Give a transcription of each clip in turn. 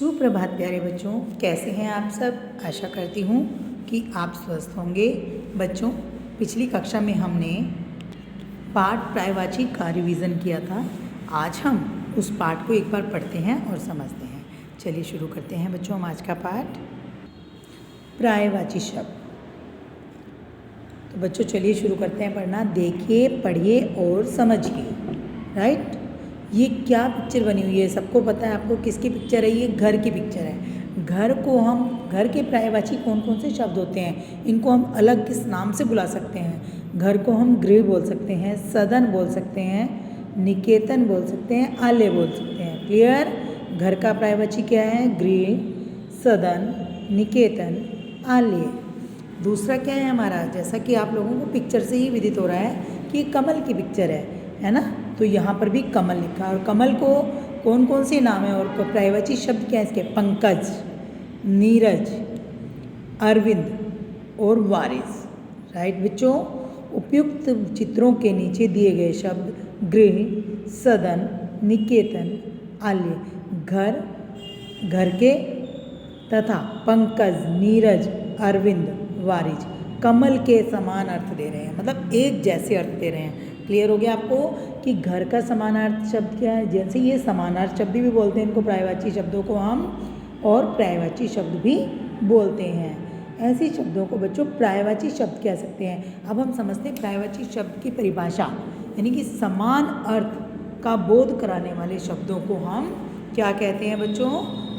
सुप्रभात प्यारे बच्चों, कैसे हैं आप सब। आशा करती हूँ कि आप स्वस्थ होंगे। बच्चों, पिछली कक्षा में हमने पाठ पर्यायवाची का रिवीजन किया था। आज हम उस पाठ को एक बार पढ़ते हैं और समझते हैं। चलिए शुरू करते हैं बच्चों हम आज का पाठ। पर्यायवाची शब्द। तो बच्चों चलिए शुरू करते हैं पढ़ना। देखिए, पढ़िए और समझिए। राइट, ये क्या पिक्चर बनी हुई है, सबको पता है आपको किसकी पिक्चर है। ये घर की पिक्चर है। घर को हम, घर के पर्यायवाची कौन कौन से शब्द होते हैं, इनको हम अलग किस नाम से बुला सकते हैं। घर को हम गृह बोल सकते हैं, सदन बोल सकते हैं, निकेतन बोल सकते हैं, आलय बोल सकते हैं। क्लियर। घर का पर्यायवाची क्या है? गृह, सदन, निकेतन, आलय। दूसरा क्या है हमारा, जैसा कि आप लोगों को पिक्चर से ही विदित हो रहा है कि कमल की पिक्चर है ना। तो यहाँ पर भी कमल लिखा है। और कमल को कौन कौन से नाम है और पर्यायवाची शब्द क्या है इसके? पंकज, नीरज, अरविंद और वारिस। राइट बच्चों, उपयुक्त चित्रों के नीचे दिए गए शब्द गृह, सदन, निकेतन, आलय, घर, घर के तथा पंकज, नीरज, अरविंद, वारिस कमल के समान अर्थ दे रहे हैं, मतलब एक जैसे अर्थ दे रहे हैं। क्लियर हो गया आपको कि घर का समानार्थी शब्द क्या है। जैसे ये समानार्थी शब्द भी बोलते हैं इनको, पर्यायवाची शब्दों को हम, और पर्यायवाची शब्द भी बोलते हैं। ऐसे शब्दों को बच्चों पर्यायवाची शब्द कह सकते हैं। अब हम समझते हैं पर्यायवाची शब्द की परिभाषा, यानी कि समान अर्थ का बोध कराने वाले शब्दों को हम क्या कहते हैं बच्चों?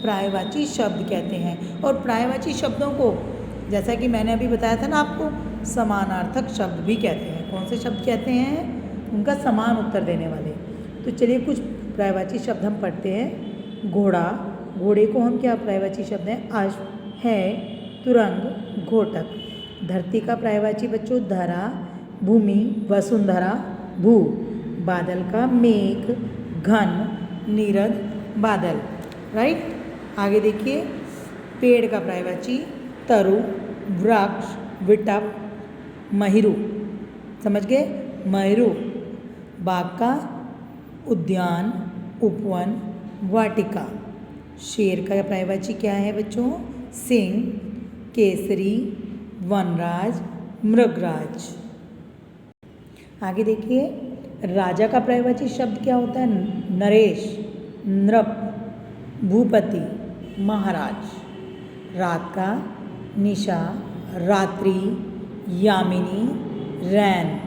पर्यायवाची शब्द कहते हैं। और पर्यायवाची शब्दों को, जैसा कि मैंने अभी बताया था ना आपको, समानार्थक शब्द भी कहते हैं। कौन से शब्द कहते हैं? उनका समान उत्तर देने वाले। तो चलिए कुछ पर्यायवाची शब्द हम पढ़ते हैं। घोड़ा, घोड़े को हम क्या पर्यायवाची शब्द हैं? अश्व, है, तुरंग, घोटक। धरती का पर्यायवाची बच्चों धरा, भूमि, वसुंधरा, भू। बादल का मेघ, घन, नीरद, बादल। राइट, आगे देखिए। पेड़ का पर्यायवाची तरु, वृक्ष, विटप, महिरू। समझ गए? महिरू। बाग का उद्यान, उपवन, वाटिका। शेर का पर्यायवाची क्या है बच्चों? सिंह, केसरी, वनराज, मृगराज। आगे देखिए, राजा का पर्यायवाची शब्द क्या होता है? नरेश, नृप, भूपति, महाराज। रात का निशा, रात्रि, यामिनी, रैन।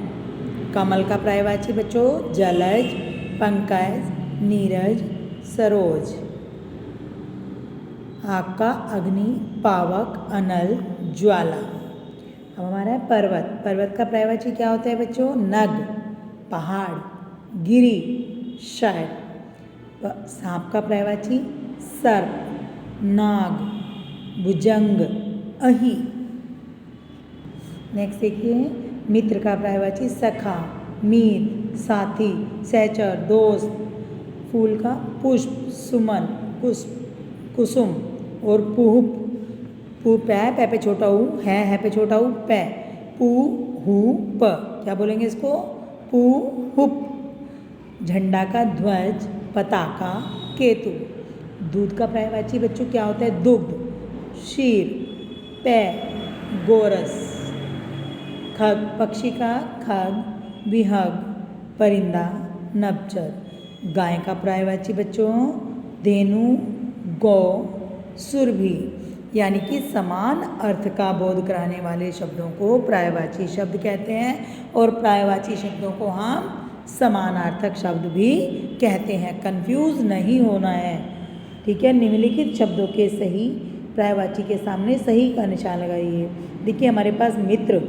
कमल का पर्यायवाची बच्चों जलज, पंकज, नीरज, सरोज। आग का अग्नि, पावक, अनल, ज्वाला। अब हमारा है पर्वत। पर्वत का पर्यायवाची क्या होता है बच्चों? नग, पहाड़, गिरी, शैल। सांप का पर्यायवाची सर्प, नाग, भुजंग, अहि। नेक्स्ट देखिए, मित्र का पर्यायवाची सखा, मीत, साथी, सहचर, दोस्त। फूल का पुष्प, सुमन, पुष्प, कुसुम और पुष्प। पू पै, पै पे छोटा ऊ, है पे छोटा ऊ, पै। पू, हु, प। क्या बोलेंगे इसको? पू, हुप। झंडा का ध्वज, पताका, केतु। दूध का पर्यायवाची बच्चों क्या होता है? दुग्ध, क्षीर, पै, गोरस। खग, पक्षी का खग, विहग, परिंदा, नभचर। गाय का पर्यायवाची बच्चों धेनु, गौ, सुरभि। यानी कि समान अर्थ का बोध कराने वाले शब्दों को पर्यायवाची शब्द कहते हैं। और पर्यायवाची शब्दों को हम समानार्थक शब्द भी कहते हैं। कंफ्यूज नहीं होना है, ठीक है। निम्नलिखित शब्दों के सही पर्यायवाची के सामने सही का निशान लगाइए। देखिए हमारे पास मित्र,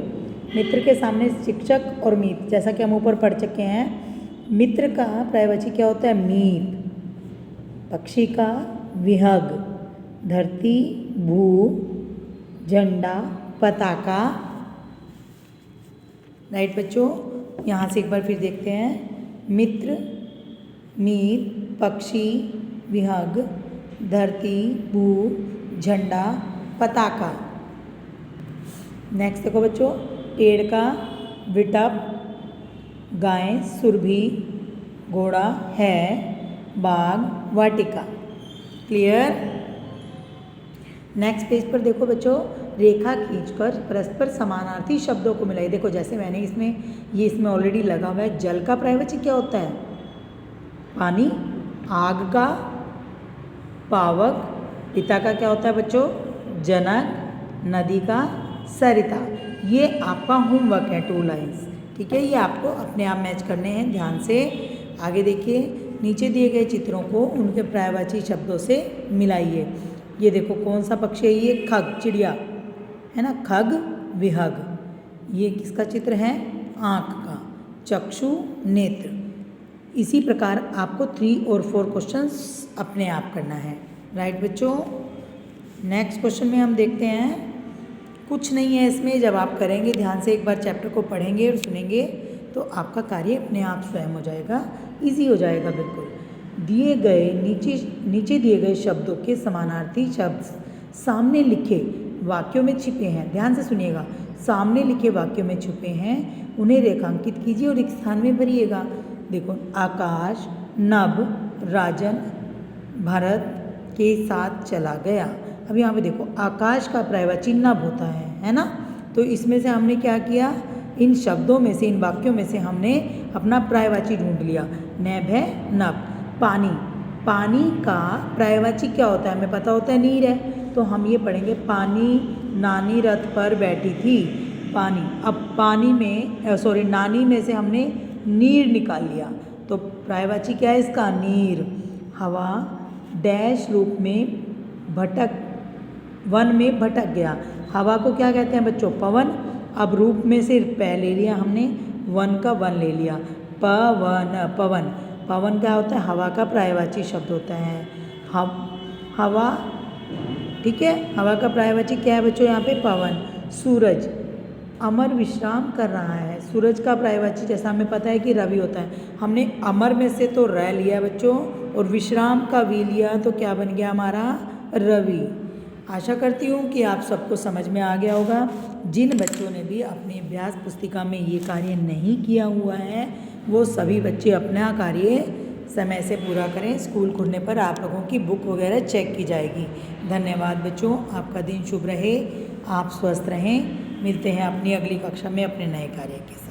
मित्र के सामने शिक्षक और मीत, जैसा कि हम ऊपर पढ़ चुके हैं। मित्र का पर्यायवाची क्या होता है? मीत। पक्षी का विहग, धरती, भू, झंडा, पताका। राइट बच्चों, यहाँ से एक बार फिर देखते हैं। मित्र, मीत, पक्षी, विहग, धरती, भू, झंडा, पताका। नेक्स्ट देखो बच्चों, पेड़ का विटप, गाय, सुरभि, घोड़ा, है, बाग, वाटिका। क्लियर। नेक्स्ट पेज पर देखो बच्चों, रेखा खींचकर परस्पर समानार्थी शब्दों को मिलाइए। देखो जैसे मैंने इसमें ऑलरेडी लगा हुआ है। जल का पर्यायवाची क्या होता है? पानी। आग का पावक। पिता का क्या होता है बच्चों? जनक। नदी का सरिता। ये आपका होमवर्क है 2 लाइन्स, ठीक है। ये आपको अपने आप मैच करने हैं, ध्यान से आगे देखिए। नीचे दिए गए चित्रों को उनके पर्यायवाची शब्दों से मिलाइए। ये देखो कौन सा पक्षी है? ये खग, चिड़िया है ना। खग, विहग। ये किसका चित्र है? आँख का। चक्षु, नेत्र। इसी प्रकार आपको 3 और 4 क्वेश्चंस अपने आप करना है, राइट बच्चों। नेक्स्ट क्वेश्चन में हम देखते हैं, कुछ नहीं है इसमें। जब आप करेंगे ध्यान से, एक बार चैप्टर को पढ़ेंगे और सुनेंगे तो आपका कार्य अपने आप स्वयं हो जाएगा, इजी हो जाएगा बिल्कुल। नीचे दिए गए शब्दों के समानार्थी शब्द सामने लिखे वाक्यों में छिपे हैं। ध्यान से सुनिएगा। सामने लिखे वाक्यों में छुपे हैं, उन्हें रेखांकित कीजिए और एक स्थान में भरिएगा। देखो, आकाश, नभ, राजन भरत के साथ चला गया। अब यहाँ पे देखो, आकाश का पर्यायवाची नभ होता है ना। तो इसमें से हमने क्या किया? इन शब्दों में से, इन वाक्यों में से हमने अपना पर्यायवाची ढूंढ लिया। नभ है, नभ। पानी, पानी का पर्यायवाची क्या होता है? हमें पता होता है नीर है। तो हम ये पढ़ेंगे, पानी नानी रथ पर बैठी थी। पानी। अब पानी में नानी में से हमने नीर निकाल लिया, तो पर्यायवाची क्या है इसका? नीर। हवा डैश रूप में वन में भटक गया। हवा को क्या कहते हैं बच्चों? पवन। अब रूप में से ले लिया हमने, वन का वन ले लिया। पवन। पवन क्या होता है? हवा का पर्यायवाची शब्द होता है। हवा, ठीक है। हवा का पर्यायवाची क्या है बच्चों? यहाँ पे पवन। सूरज, अमर विश्राम कर रहा है। सूरज का पर्यायवाची जैसा हमें पता है कि रवि होता है। हमने अमर में से तो र लिया बच्चों, और विश्राम का वी लिया, तो क्या बन गया हमारा? रवि। आशा करती हूँ कि आप सबको समझ में आ गया होगा। जिन बच्चों ने भी अपनी अभ्यास पुस्तिका में ये कार्य नहीं किया हुआ है, वो सभी बच्चे अपना कार्य समय से पूरा करें। स्कूल खुलने पर आप लोगों की बुक वगैरह चेक की जाएगी। धन्यवाद बच्चों, आपका दिन शुभ रहे, आप स्वस्थ रहें। मिलते हैं अपनी अगली कक्षा में अपने नए कार्य के साथ।